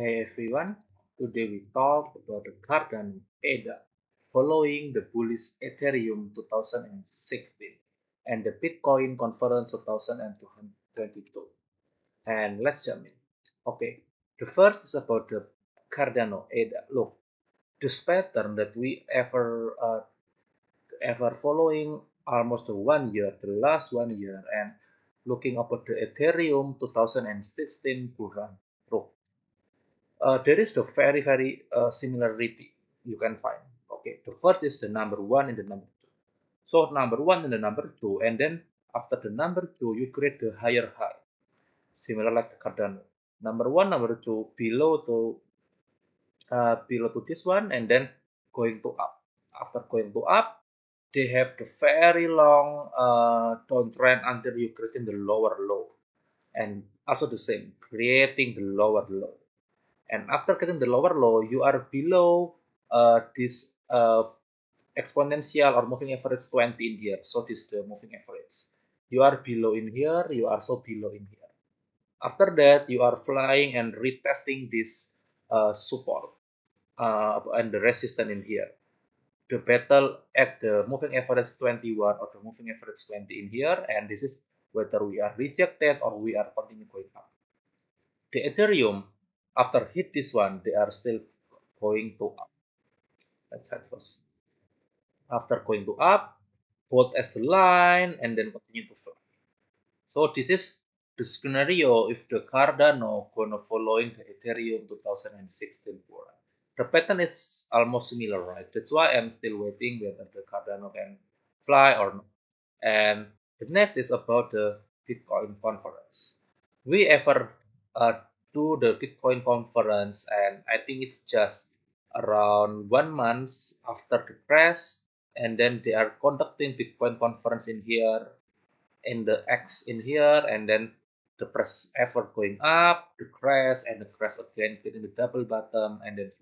Hey everyone, today we talk about the Cardano ADA following the bullish Ethereum 2016 and the Bitcoin conference 2022. And let's jump in. Okay, the first is about the Cardano ADA. Look, this pattern that we ever following almost 1 year, the last 1 year, and looking about the Ethereum 2016 bull run. Look, there is the very similarity you can find. Okay, the first is the number one and the number two. So number one and the number two, and then after the number two, you create the higher high, similar like the Cardano. Number one, number two, below to this one, and then going to up. After going to up, they have the very long downtrend until you create the lower low, and also the same, creating the lower low. And after getting the lower low, you are below this exponential or moving average 20 in here. So this is the moving average. You are below in here, you are also below in here. After that, you are flying and retesting this support and the resistance in here. The battle at the moving average 21 or the moving average 20 in here, and this is whether we are rejected or we are continue going up. The Ethereum, after hit this one, they are still going to up. Let's head first. After going to up, hold as the line, and then continue to fly. So this is the scenario if the Cardano gonna following the Ethereum 2016 forum. The pattern is almost similar, right? That's why I'm still waiting whether the Cardano can fly or not. And the next is about the Bitcoin conference. We ever uh, do the Bitcoin conference, and I think it's just around 1 month after the crash, and then they are conducting Bitcoin conference in here, in the X in here, and then the price ever going up, the crash again, getting the double bottom, and then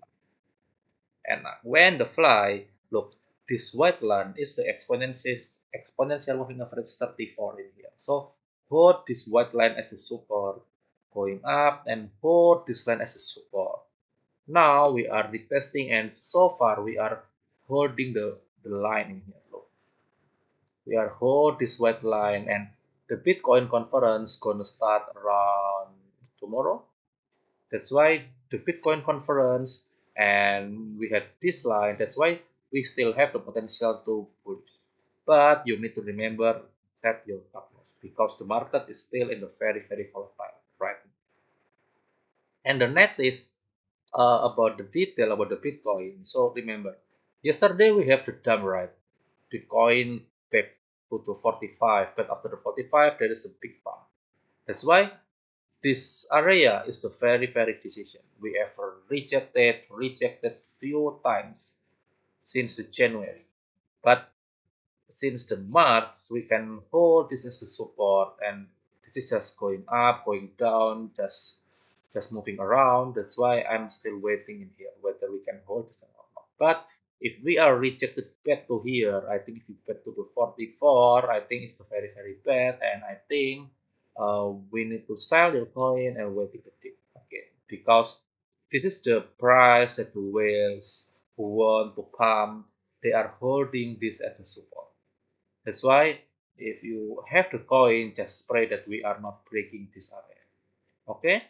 and when the fly, look, this white line is the exponential moving average 34 in here. So hold this white line as a support, going up, and hold this line as a support. Now we are retesting, and so far we are holding the line in here. Look, we are hold this white line, and the Bitcoin conference gonna start around tomorrow. That's why the Bitcoin conference, and we had this line. That's why we still have the potential to bullish. But you need to remember, set your stop loss because the market is still in the very volatile right now. And the next is about the detail about the Bitcoin. So remember, yesterday we have the dump, right? Bitcoin back to 45, but after the 45 there is a big pump. That's why this area is the very decision. We have rejected few times since the January. But since the March, we can hold this as the support, and this is just going up, going down, just moving around. That's why I'm still waiting in here whether we can hold this or not. But if we are rejected back to here, I think if we back to the 44, I think it's very bad, and I think we need to sell your coin and wait it a dip again because this is the price that the whales who want to pump, they are holding this as a support. That's why if you have the coin, just pray that we are not breaking this area. Okay?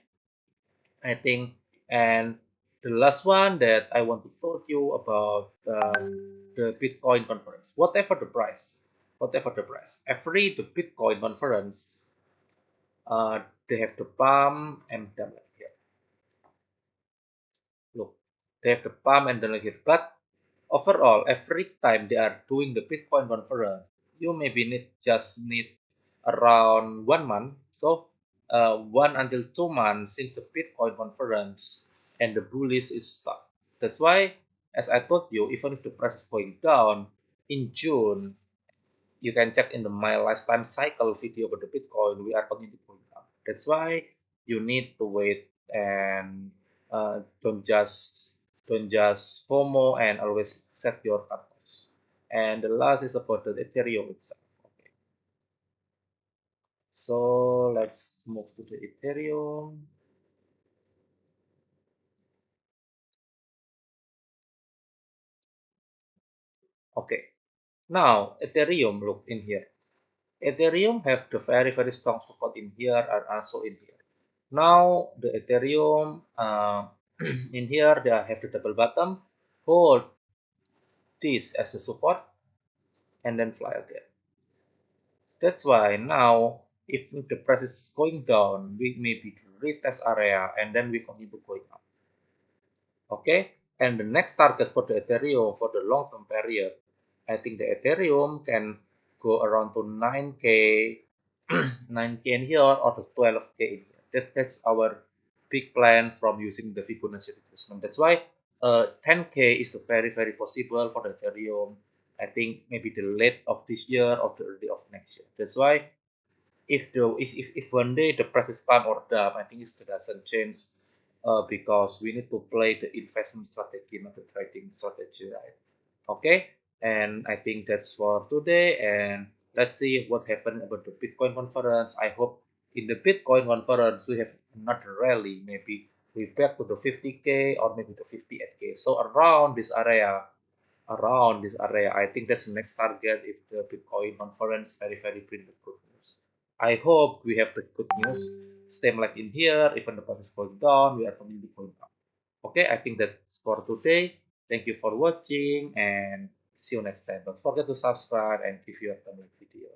I think, and the last one that I want to talk you about the Bitcoin conference. Whatever the price, every the Bitcoin conference, they have the pump and down like here. Look, they have the pump and down like here. But overall, every time they are doing the Bitcoin conference, you maybe need around 1 month. So 1 until 2 months since the Bitcoin conference and the bullish is stuck. That's why, as I told you, even if the price is going down in June, you can check in the my lifetime cycle video about the Bitcoin, we are continuing to going up. That's why you need to wait and don't just FOMO and always set your cutoffs. And the last is about the Ethereum itself. Okay, so let's move to the Ethereum. Okay, now Ethereum, look in here. Ethereum have the very strong support in here and also in here. Now the Ethereum in here they have the double bottom, hold this as a support and then fly again. That's why now if the price is going down, we maybe retest area and then we continue going up. Okay, and the next target for the Ethereum for the long term period, I think the Ethereum can go around to 9K, 9K in here or to 12K in here. That's our big plan from using the Fibonacci retracement. That's why 10K is very possible for the Ethereum. I think maybe the late of this year or the early of next year. That's why if one day the price is up or down, I think it doesn't change because we need to play the investment strategy, not the trading strategy, right? Okay, and I think that's for today. And let's see what happened about the Bitcoin conference. I hope in the Bitcoin conference we have another rally, maybe we back to the 50K or maybe the 58K. So around this area, I think that's the next target if the Bitcoin conference very bring the good news. I hope we have the good news. Same like in here, even the price is going down, we are continuing going up. Okay, I think that's for today. Thank you for watching and see you next time. Don't forget to subscribe and give your thumb like video.